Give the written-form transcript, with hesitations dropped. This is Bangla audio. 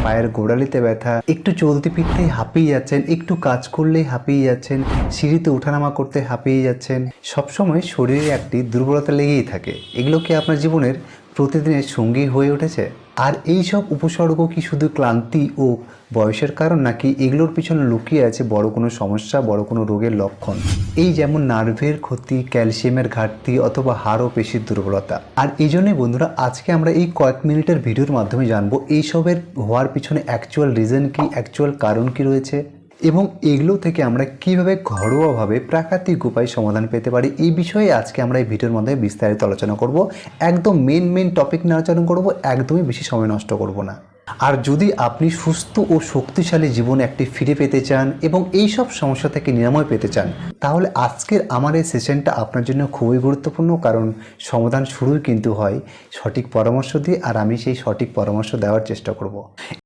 পায়ের গোড়ালিতে ব্যথা, একটু চলতে ফিরতেই হাঁপিয়ে যাচ্ছেন, একটু কাজ করলেই হাঁপিয়ে যাচ্ছেন, সিঁড়িতে ওঠানামা করতে হাঁপিয়ে যাচ্ছেন, সবসময় শরীরে একটি দুর্বলতা লেগেই থাকে, এগুলো কি আপনার জীবনের প্রতিদিনের সঙ্গী হয়ে উঠেছে? আর এই সব উপসর্গ কি শুধু ক্লান্তি ও বয়সের কারণ, নাকি এগুলোর পিছনে লুকিয়ে আছে বড় কোনো সমস্যা, বড় কোনো রোগের লক্ষণ? এই যেমন নার্ভের ক্ষতি, ক্যালসিয়ামের ঘাটতি অথবা হাড় ও পেশির দুর্বলতা। আর এই জন্যই বন্ধুরা আজকে আমরা এই কয়েক মিনিটের ভিডিওর মাধ্যমে জানবো এইসবের হওয়ার পিছনে অ্যাকচুয়াল রিজন কি, অ্যাকচুয়াল কারণ কি রয়েছে, এবং এগুলো থেকে আমরা কিভাবে ঘরোয়াভাবে প্রাকৃতিক উপায়ে সমাধান পেতে পারি। এই বিষয়ে আজকে আমরা এই ভিডিওর মধ্যে বিস্তারিত আলোচনা করব। একদম মেন টপিক নিয়ে আলোচনা করব, একদমই বেশি সময় নষ্ট করব না। আর যদি আপনি সুস্থ ও শক্তিশালী জীবন একটি ফিরে পেতে চান এবং এই সব সমস্যা থেকে নিরাময় পেতে চান, তাহলে আজকের আমার এই সেশনটা আপনার জন্য খুবই গুরুত্বপূর্ণ। কারণ সমাধান শুরুই কিন্তু হয় সঠিক পরামর্শ দিয়ে, আর আমি সেই সঠিক পরামর্শ দেওয়ার চেষ্টা করব।